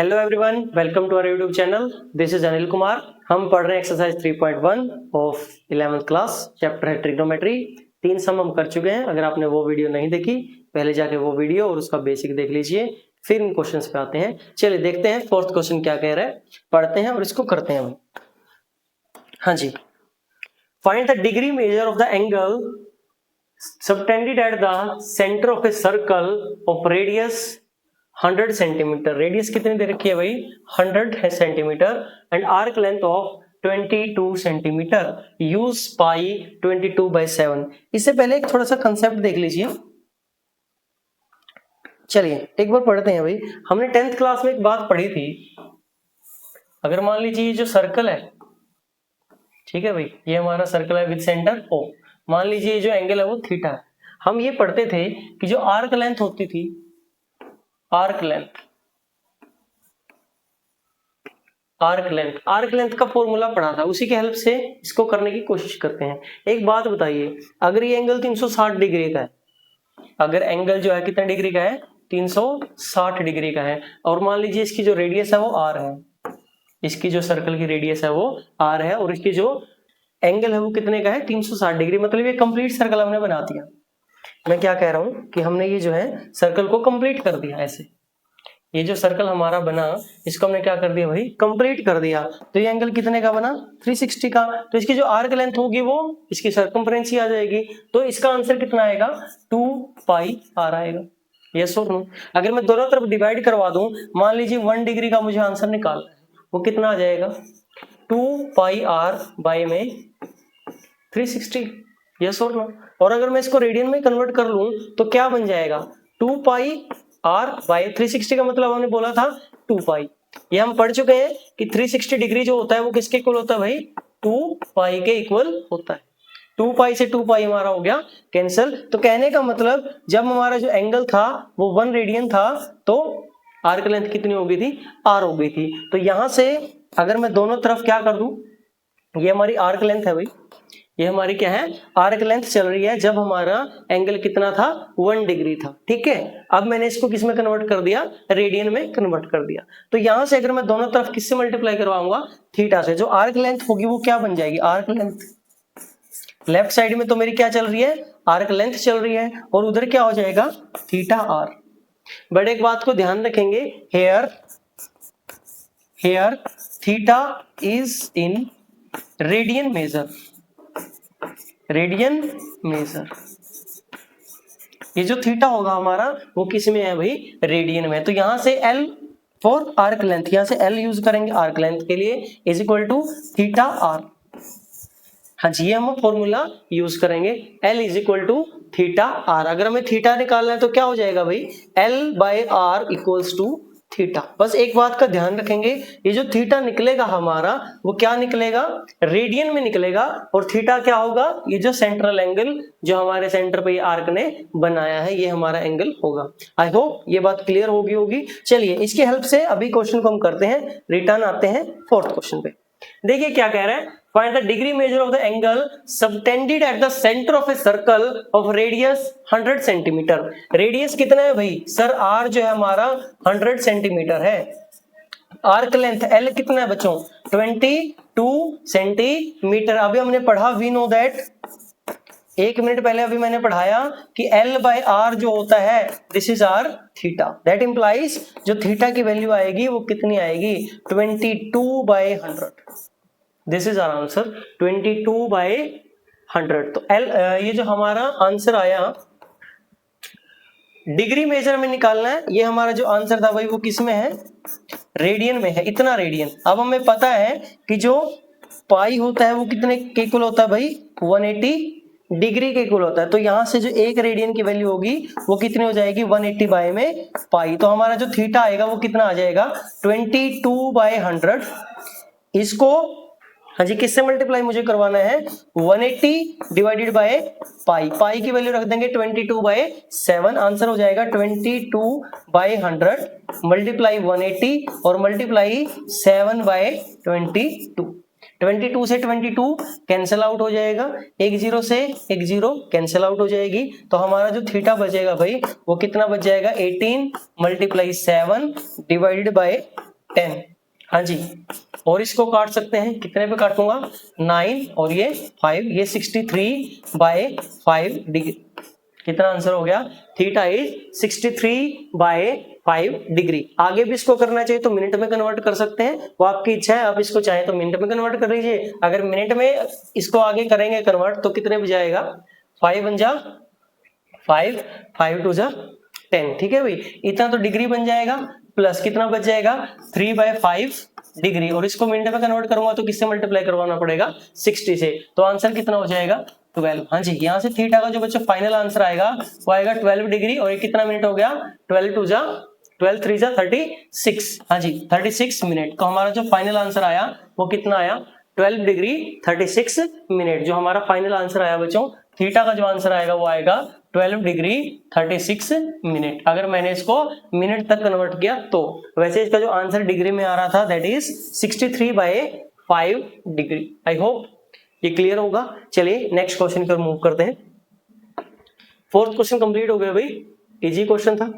Hello everyone, welcome to our YouTube channel. This is Anil Kumar. हम पढ़ रहे हैं exercise 3.1 of 11th class, chapter है ट्रिग्नोमेट्री। 3 सम हम कर चुके हैं। अगर आपने वो वीडियो नहीं देखी, पहले जाके वो वीडियो और उसका बेसिक देख लीजिए, फिर इन क्वेश्चंस पे आते हैं। चलिए देखते हैं फोर्थ क्वेश्चन क्या कह रहा है, पढ़ते हैं और इसको करते हैं हम। हाँ जी, find the degree measure of the angle subtended at the centre of a circle of radius 100 centimetre. Radius कितनी दे रखी है भाई? 100 centimetre and arc length of 22 centimetre. Use pi 22/7। इससे पहले एक थोड़ा सा कंसेप्ट देख लीजिए। चलिए एक बार पढ़ते हैं भाई। हमने 10th क्लास में एक बात पढ़ी थी। अगर मान लीजिए ये जो सर्कल है, ठीक है भाई, ये हमारा सर्कल है विद सेंटर O। मान लीजिए ये जो एंगल है वो थीटा है। हम ये पढ़ते थे कि जो आर्क लेंथ होती थी, आर्क लेंथ का फॉर्मूला पढ़ा था, उसी के हेल्प से इसको करने की कोशिश करते हैं। एक बात बताइए, अगर ये एंगल 360 डिग्री का है, अगर एंगल जो है कितने डिग्री का है? 360 डिग्री का है, और मान लीजिए इसकी जो रेडियस है वो r है, इसकी जो सर्कल की रेडियस है वो r है, और इसकी जो एंगल है वो कितने का है? 360 डिग्री। मतलब ये कंप्लीट सर्कल हमने बना दिया। मैं क्या कह रहा हूं कि हमने ये जो है सर्कल को कंप्लीट कर दिया। ऐसे ये जो सर्कल हमारा बना, इसको हमने क्या कर दिया भाई? कंप्लीट कर दिया। तो ये एंगल कितने का बना? 360 का। तो इसकी जो आर्क लेंथ होगी वो इसकी सर्कमफ्रेंस ही आ जाएगी। तो इसका आंसर कितना आएगा? 2πr आएगा। यस और नो? अगर मैं दोनों तरफ डिवाइड करवा दूं, मान लीजिए 1 डिग्री का मुझे आंसर निकालना है, वो कितना आ जाएगा? 2πr बाय में 360। यस और नो? और अगर मैं इसको रेडियन में कन्वर्ट कर लूं तो क्या बन जाएगा? 2πr/360 का मतलब हमने बोला था 2π। ये हम पढ़ चुके हैं कि 360 डिग्री जो होता है वो किसके इक्वल होता है भाई? 2π के इक्वल होता है। 2π से 2π हमारा हो गया कैंसिल। तो कहने का मतलब जब हमारा जो एंगल था वो 1 रेडियन था, तो आर्क लेंथ कितनी हो गई थी? r हो गई थी। तो यहां से अगर मैं दोनों तरफ क्या कर दूं, ये हमारी आर्क लेंथ है भाई, ये हमारी क्या है? आर्क लेंथ चल रही है जब हमारा एंगल कितना था? 1 डिग्री था। ठीक है, अब मैंने इसको किस में कन्वर्ट कर दिया? रेडियन में कन्वर्ट कर दिया। तो यहां से अगर मैं दोनों तरफ किससे मल्टीप्लाई करवाऊंगा? थीटा से। जो आर्क लेंथ होगी वो क्या बन जाएगी? Arc length. लेफ्ट साइड में तो मेरी क्या चल रही है? आर्क लेंथ चल रही है, और उधर क्या हो जाएगा? Theta r। बट एक बात को ध्यान रखेंगे, here theta is in radian measure. ये जो थीटा होगा हमारा वो किस में है भाई? रेडियन में। तो यहां से L फॉर आर्क लेंथ, यहां से L यूज करेंगे आर्क लेंथ के लिए, is equal to theta r। हाँ जी, ये हम फॉर्मूला यूज करेंगे, L is equal to theta r। अगर हमें थीटा निकालना है तो क्या हो जाएगा भाई? L/r equals to theta. बस एक बात का ध्यान रखेंगे, ये जो थीटा निकलेगा हमारा वो क्या निकलेगा? रेडियन में निकलेगा। और थीटा क्या होगा? ये जो सेंट्रल एंगल जो हमारे सेंटर पे ये आर्क ने बनाया है, ये हमारा एंगल होगा। आई होप ये बात क्लियर होगी। चलिए इसकी हेल्प से अभी क्वेश्चन को हम करते हैं, रिटर्न आते हैं फोर्थ क्वेश्चन पे। देखिए क्या कह रहा है, find the degree measure of the angle subtended at the centre of a circle of radius 100 centimetre. Radius कितना है भाई? सर r जो है हमारा 100 सेंटीमीटर है। आर्क लेंथ L कितना है बच्चों? 22 सेंटीमीटर। अभी हमने पढ़ा, वी नो दैट, 1 मिनट पहले अभी मैंने पढ़ाया कि L/r जो होता है this is r theta. That implies जो थीटा की वैल्यू आएगी वो कितनी आएगी? 22/100। This is our answer, 22/100। तो ये जो हमारा आंसर आया, डिग्री मेजर में निकालना है, ये हमारा जो आंसर था भाई वो किस में है? रेडियन में है। इतना रेडियन। अब हमें पता है कि जो पाई होता है वो कितने के इक्वल होता है भाई? 180 डिग्री के इक्वल होता है। तो यहां से जो 1 रेडियन की वैल्यू होगी वो कितनी हो जाएगी? 180 बाय में पाई। तो हमारा जो थीटा आएगा वो कितना आ जाएगा? 22/100। इसको हाँ जी किससे मल्टीप्लाई मुझे करवाना है? 180 डिवाइडेड बाय पाई की वैल्यू रख देंगे 22/7। आंसर हो जाएगा 22/100 मल्टीप्लाई 180 और मल्टीप्लाई 7/22। 22 से 22 कैंसिल आउट हो जाएगा, 10 से 10 कैंसिल आउट हो जाएगी। तो हमारा जो थीटा बचेगा भाई वो कितना बच जाएगा? 18 मल्टीप्लाई 7 डिवाइडेड बाय 10। हाँ जी, और इसको काट सकते हैं, कितने पे काटूंगा 9 और ये 5, ये 63/5 डिग्री। कितना आंसर हो गया, थीटा इज 63/5 डिग्री। आगे भी इसको करना चाहिए तो मिनट में कन्वर्ट कर सकते हैं, वो आपकी इच्छा है, आप इसको चाहें तो मिनट में कन्वर्ट कर लीजिए। अगर मिनट में इसको आगे करेंगे कन्वर्ट तो कितने बन जाएगा, 5 बन जा 5, 5 2 जा 10, ठीक है भाई, इतना तो डिग्री बन जाएगा, प्लस कितना बच जाएगा 3/5 डिग्री, और इसको मिनट में कन्वर्ट करूंगा तो किससे मल्टीप्लाई करवाना पड़ेगा 60 से, तो आंसर कितना हो जाएगा 12। हाँ जी, यहाँ से थीटा का जो बच्चों फाइनल आंसर आएगा वो आएगा 12 डिग्री, और ये कितना मिनट हो गया 12 2 जा 12 3 जा 36, हाँ जी 36 मिनट। तो हमारा जो फाइनल आंसर आया वो कितना आया 12 डिग्री 36 मिनट, जो हमारा फाइनल आंसर आया बच्चों, थीटा का जो आंसर आएगा वो आएगा 12 डिग्री 36 मिनट। अगर मैंने इसको मिनट तक कन्वर्ट किया तो, वैसे इसका जो आंसर डिग्री में आ रहा था that is 63/5 degree. I hope ये क्लियर होगा। चलिए नेक्स्ट क्वेश्चन पर मूव करते हैं। फोर्थ क्वेश्चन कंप्लीट हो गया भाई, इजी क्वेश्चन था।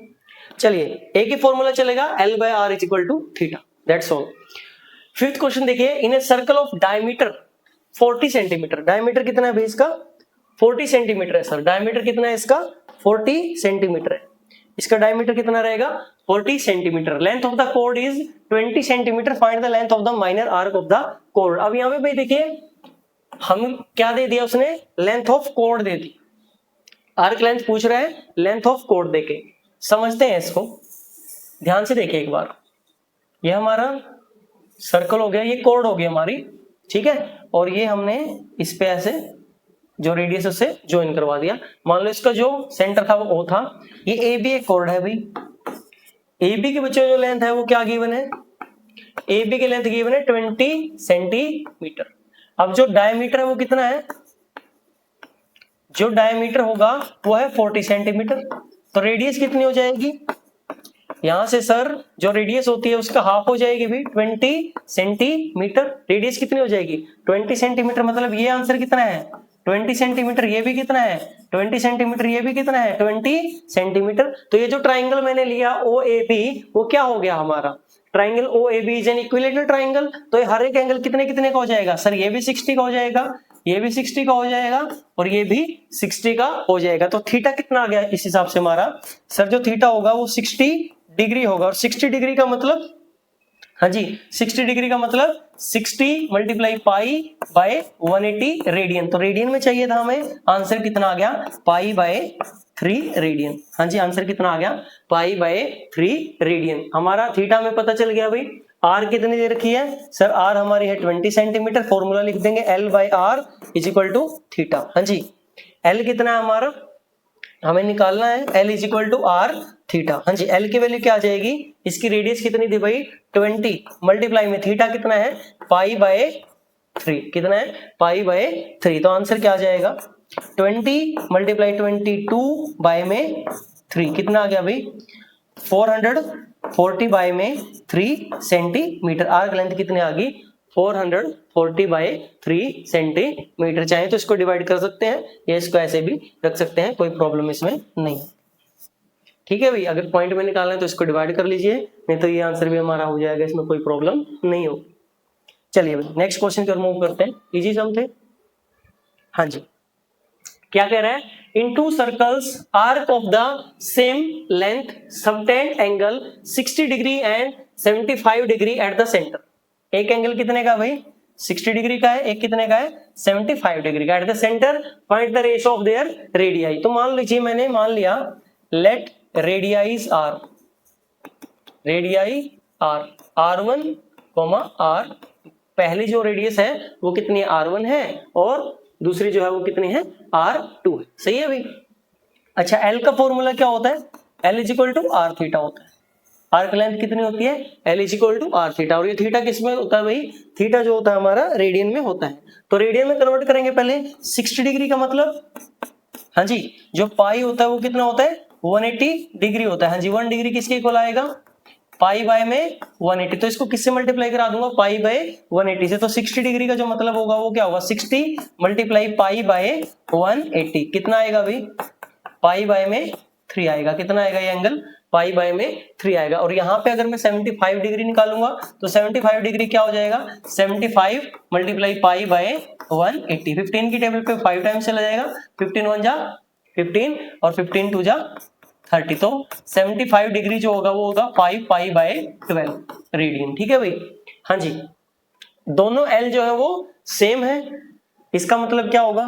चलिए एक ही फॉर्मूला चलेगा, L/R is equal to theta, that's all. Fifth question देखिए, in a circle of diameter 40 centimetre, diameter कितना है भाई इसका 40 सेंटीमीटर है सर, डायमीटर कितना है इसका 40 सेंटीमीटर है, इसका डायमीटर कितना रहेगा 40 centimetre. Length of the code is 20 centimetre, find the length of the minor arc of the code. अब यहाँ पे भाई देखिए हम क्या दे दिया उसने, length of code they the, arc length पूछ रहा है, लेंथ ऑफ कोड देके समझते हैं इसको, ध्यान से देखिए एक बार। ये हमारा सर्कल हो गया, ये कोड हो गई हमारी, ठीक है, और ये हमने इस पे ऐसे जो रेडियस उससे ज्वाइन करवा दिया। मान लो इसका जो सेंटर था वो O था, ये ए बी एक कोड है भाई, ए बी के बच्चों जो लेंथ है वो क्या गिवन है, ए बी की लेंथ गिवन है 20 सेंटीमीटर। अब जो डायमीटर है वो कितना है, जो डायमीटर होगा वो है 40 सेंटीमीटर, तो रेडियस कितनी हो जाएगी, यहां से सर जो रेडियस होती है उसका हाफ हो जाएगी भी 20 सेंटीमीटर, रेडियस कितनी हो जाएगी 20 सेंटीमीटर, मतलब ये आंसर कितना है 20 सेंटीमीटर, ये भी कितना है 20 सेंटीमीटर, ये भी कितना है 20 सेंटीमीटर। तो ये जो ट्राइंगल मैंने लिया OAB वो क्या हो गया हमारा, triangle OAB is an equilateral triangle, तो ये हर एक एंगल कितने कितने का हो जाएगा सर, ये भी 60 का हो जाएगा, ये भी 60 का हो जाएगा, और ये भी 60 का हो जाएगा। तो थीटा कितना आ गया इस हिसाब से हमारा, सर जो थीटा होगा वो 60 डिग्री होगा, और 60 डिग्री का मतलब, हाँ जी 60 डिग्री का मतलब 60 × π/180 रेडियन, तो रेडियन में चाहिए था हमें, आंसर कितना आ गया π/3 रेडियन। हाँ जी आंसर कितना आ गया π/3 रेडियन। हमारा थीटा में पता चल गया भाई, आर कितनी दे रखी है सर, आर हमारी है 20 सेंटीमीटर, फॉर्मूला लिख देंगे L/R is equal to theta. हाँ जी L कितना है हमारा, हमें निकालना है L is equal to R theta. हाँ जी L की वैल्यू क्या आ जाएगी, इसकी रेडियस कितनी थी भाई 20, मल्टीप्लाई में थीटा कितना है π/3, कितना है π/3, तो आंसर क्या आ जाएगा 20 × 22/3, कितना आ गया भाई 440/3 सेंटीमीटर। आर्क लेंथ कितनी आ गई 440/3 सेंटीमीटर। चाहे तो इसको डिवाइड कर सकते हैं या इसको ऐसे भी रख सकते हैं, कोई प्रॉब्लम इसमें नहीं, ठीक है भाई। अगर पॉइंट में निकालना है तो इसको डिवाइड कर लीजिए, नहीं तो ये आंसर भी हमारा हो जाएगा, इसमें कोई प्रॉब्लम नहीं होगी। चलिए भाई नेक्स्ट क्वेश्चन की ओर मूव करते हैं, इजी सम थे। हाँ जी क्या कह रहा है, in two circles arc of the same length subtend angle 60 degree and 75 degree at the centre. एक एंगल कितने का भाई 60 डिग्री का है, एक कितने का है 75 डिग्री का, at the centre find the ratio of their radii. तो मान लीजिए मैंने मान लिया let radii is R, radii R R1, R, पहली जो रेडियस है वो कितनी है R1 है, और दूसरी जो है वो कितनी है R2 है, सही है भाई। अच्छा L का फॉर्मूला क्या होता है, L is equal to R theta होता है। आर्क लेंथ कितनी होती है L is equal to R theta, और ये थीटा किसमें होता है भाई, थीटा जो होता है हमारा रेडियन में होता है, तो रेडियन में कन्वर्ट करेंगे पहले। 60 डिग्री का मतलब, हाँ जी जो पाई होता है वो कितना होता है 180 डिग्री होता है। हाँ जी 1 डिग्री किसके इक्वल आएगा पाई बाय में 180, तो इसको किससे मल्टीप्लाई करा दूंगा पाई बाय 180 से, तो 60 डिग्री का जो मतलब होगा वो क्या होगा 60 × पाई बाय 180, कितना आएगा भाई पाई बाय में 3 आएगा, कितना आएगा ये एंगल पाई बाय में 3 आएगा। और यहाँ पे अगर मैं 75 डिग्री निकालूंगा तो 75 डिग्री क्या हो जाएगा, 75 मल्टीप्लाई पाई बाय 180। 15 की टेबल पे 5 टाइम्स चला जाएगा, 15 1 जा 15 और 15 2 जा 30। तो 75 डिग्री जो होगा वो होगा 5 पाई बाय 12 रेडियन। ठीक है भाई। हाँ जी, दोनों एल जो है वो सेम है, इसका मतलब क्या होगा,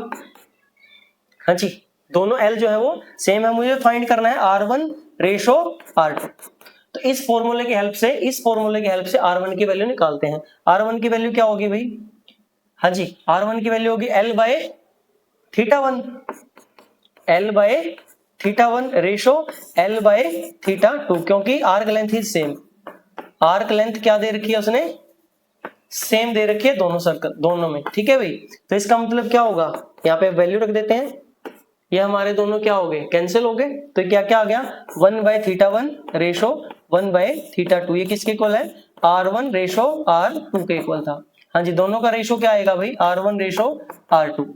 हाँ जी दोनों एल जो है वो सेम है, मुझे फाइंड करना है R1 रेशो R2। तो इस फॉर्मूले की हेल्प से R1 की वैल्यू निकालते हैं। R1 की वैल्यू क्या होगी भाई, हाँ जी R1 की वैल्यू होगी L by theta 1, L by theta 1 ratio L by theta 2, क्योंकि arc length is same. Arc length क्या दे रखी है उसने, सेम दे रखी है दोनों सर्कल दोनों में। ठीक है भाई, तो इसका मतलब क्या होगा, यहाँ पे वैल्यू रख देते हैं, ये हमारे दोनों क्या हो गए, कैंसिल हो गए। तो क्या क्या आ गया, 1 by theta 1 ratio 1 by theta 2, ये किसके इक्वल है, R1 रेशो R2 के इक्वल था। हाँ जी, दोनों का रेशो क्या आएगा भाई, R1 ratio R2।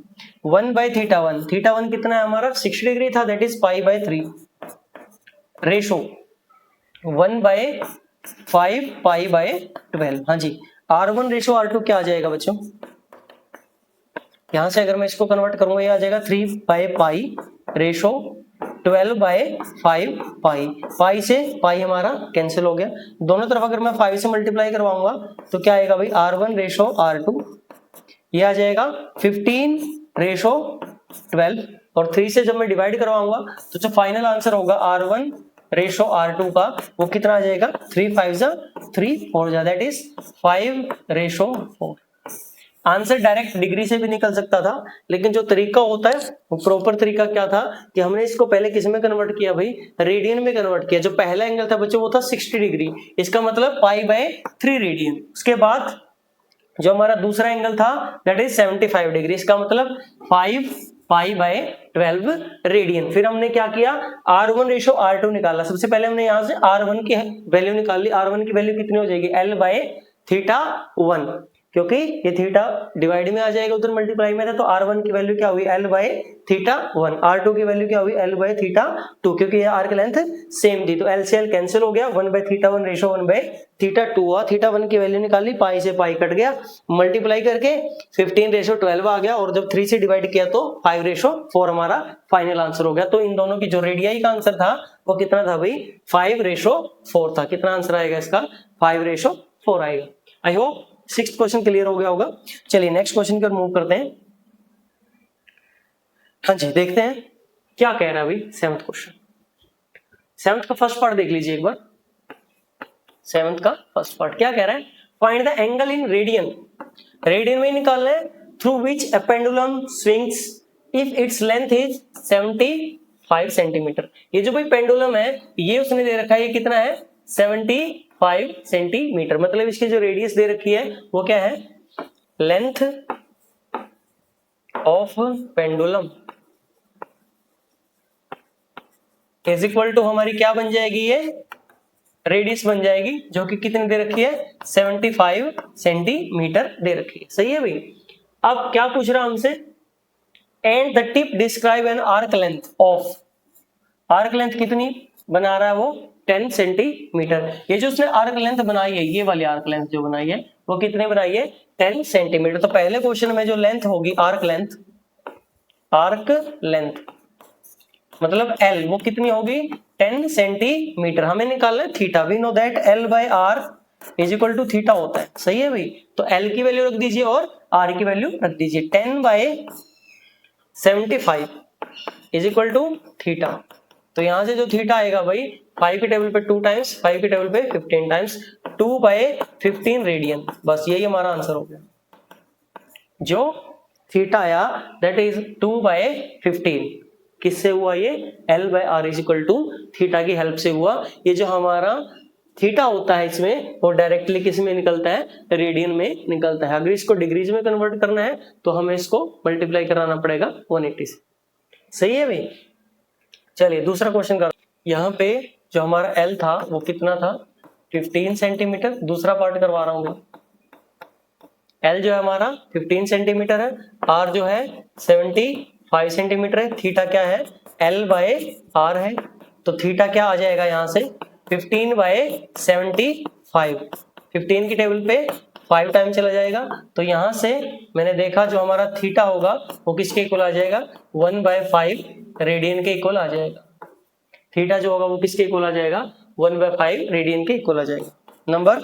1 by theta 1, theta 1 कितना है हमारा 60 डिग्री था, that is pi by 3 ratio 1 by 5 pi by 12। हाँ जी, R1 रेशो R2 क्या आ जाएगा बच्चों, यहां से अगर मैं इसको कन्वर्ट करूंगा ये आ जाएगा 3 बाय पाई रेशो 12 बाय 5 पाई। पाई से पाई हमारा कैंसिल हो गया, दोनों तरफ अगर मैं 5 से मल्टीप्लाई करवाऊंगा तो क्या आएगा भाई, R1 रेशो R2, ये आ जाएगा 15 रेशो 12, और 3 से जब मैं डिवाइड करवाऊंगा तो जो फाइनल आंसर होगा R1 रेशो R2 का वो कितना आ जाएगा, 3 5 जा 3 4 जा, that is 5 ratio 4। Answer direct degree से भी निकल सकता था, लेकिन जो तरीका होता है वो प्रॉपर तरीका क्या था कि हमने इसको पहले किस में कन्वर्ट किया भाई, रेडियन में कन्वर्ट किया। जो पहला एंगल था बच्चों वो था 60 डिग्री, इसका मतलब पाई बाय 3 रेडियन। उसके बाद जो हमारा दूसरा एंगल था दैट इज 75 डिग्री, इसका मतलब 5 पाई बाय 12 रेडियन। फिर हमने क्या किया, R1 रेशो R2 निकाला। सबसे पहले हमने यहाँ से R1 की वैल्यू निकाल ली। R1 की वैल्यू कितनी हो जाएगी, L बाय थीटा 1, क्योंकि ये थीटा डिवाइड में आ जाएगा, उधर मल्टीप्लाई में था, तो R1 की वैल्यू क्या हुई, L बाय थीटा 1। R2 की वैल्यू क्या हुई, L बाय थीटा 2, क्योंकि ये आर्क लेंथ सेम थी, तो L से L कैंसिल हो गया, 1 by theta 1 ratio 1 by theta 2 हुआ। थीटा 1 की वैल्यू निकाली, पाई से पाई कट गया, मल्टीप्लाई करके 15 रेशो 12 आ गया, और जब 3 से डिवाइड किया तो 5 रेशो 4 हमारा फाइनल आंसर हो गया। तो इन दोनों की जो रेडियाई का आंसर था वो कितना था भाई, 5 रेशो 4 था। कितना आंसर आएगा इसका, 5 रेशो 4 आएगा। I hope 6th question clear हो गया होगा। चलिए नेक्स्ट क्वेश्चन पर मूव करते हैं। हाँ जी, देखते हैं क्या कह रहा है भाई 7th क्वेश्चन। 7th का फर्स्ट पार्ट देख लीजिए एक बार। 7th का फर्स्ट पार्ट क्या कह रहा है, find the angle in radian. Radian में निकालना है, through which a pendulum swings if its length is 75 centimetre. ये जो भाई पेंडुलम है ये उसने दे रखा है, ये कितना है 75 सेंटीमीटर, मतलब इसकी जो रेडियस दे रखी है वो क्या है, length of pendulum is equal to हमारी क्या बन जाएगी, ये रेडियस बन जाएगी, जो कि कितनी दे रखी है 75 सेंटीमीटर दे रखी है। सही है भाई। अब क्या पूछ रहा हमसे, and the tip describe an arc length of, arc length कितनी बना रहा है वो 10 सेंटीमीटर। ये जो उसने आर्क लेंथ बनाई है, ये वाली आर्क लेंथ जो बनाई है वो कितने बनाई है 10 सेंटीमीटर। तो पहले क्वेश्चन में जो लेंथ होगी आर्क लेंथ मतलब L वो कितनी होगी 10 सेंटीमीटर। हमें निकालना है theta, we know that L by R is equal to theta होता है। सही है भाई। तो L की वैल्यू रख दीजिए और R की वैल्यू रख दीजिए, 10 by 75 is equal to theta. तो यहां से जो थीटा आएगा भाई 5 की टेबल पे 2 टाइम्स, 5 की टेबल पे 15 टाइम्स, 2 बाय 15 रेडियन। बस यही हमारा आंसर हो गया। जो थीटा आया दैट इज 2 बाय 15, किससे हुआ ये L by R is equal to theta की हेल्प से हुआ। ये जो हमारा थीटा होता है इसमें वो डायरेक्टली किस में निकलता है, रेडियन में निकलता है। अगर इसको डिग्रीज में कन्वर्ट करना है तो हमें इसको मल्टीप्लाई कराना पड़ेगा 180 से। सही है भाई। चलिए दूसरा क्वेश्चन कर, यहाँ पे जो हमारा L था वो कितना था 15 सेंटीमीटर। दूसरा पार्ट करवा रहा हूँ। L जो है हमारा 15 सेंटीमीटर है, R जो है 75 सेंटीमीटर है, थीटा क्या है L बाय R है। तो थीटा क्या आ जाएगा यहाँ से 15/75। 15 की टेबल पे 5 टाइम चला जाएगा, तो यहाँ से मैंने देखा जो हमारा थीटा होगा वो किसके इक्वल आ जाएगा 1/5 रेडियन के इक्वल आ जाएगा। थीटा जो होगा वो किसके इक्वल आ जाएगा 1/5 रेडियन के इक्वल आ जाएगा। नंबर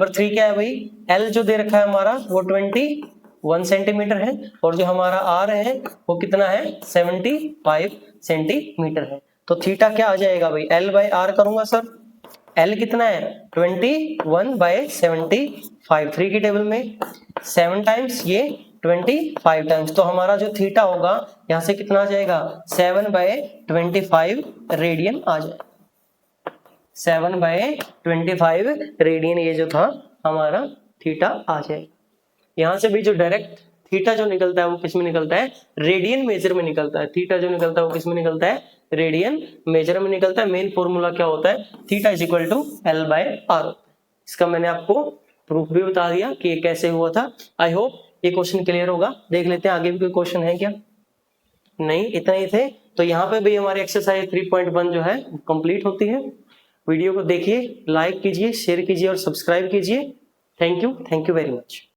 3 क्या है भाई, एल जो दे रखा है हमारा वो 21 सेंटीमीटर है और जो हमारा आर है वो कितना है 75 सेंटीमीटर है। तो थीटा क्या आ जाएगा भाई, एल बाई आर करूंगा सर, एल कितना है 21/75, 3 की टेबल में 7 टाइम्स ये 25 टाइम्स, तो हमारा जो थीटा होगा यहाँ से कितना आ जाएगा 7/25 रेडियन आ जाएगा। 7/25 रेडियन ये जो था हमारा थीटा आ जाएगा। यहाँ से भी जो डायरेक्ट थीटा जो निकलता है वो किस में निकलता है, रेडियन मेजर में निकलता है। थीटा जो निकलता है वो किस में निकलता है, रेडियन मेजर में निकलता है। मेन फॉर्मूला क्या होता है, theta is equal to L by R. इसका मैंने आपको प्रूफ भी बता दिया कि ये कैसे हुआ था। आई होप ये क्वेश्चन क्लियर होगा। देख लेते हैं आगे भी कोई क्वेश्चन है क्या, नहीं इतना ही थे। तो यहाँ पे भी हमारी एक्सरसाइज 3.1 जो है कंप्लीट होती है। वीडियो को देखिए, लाइक कीजिए, शेयर कीजिए और सब्सक्राइब कीजिए। Thank you very much.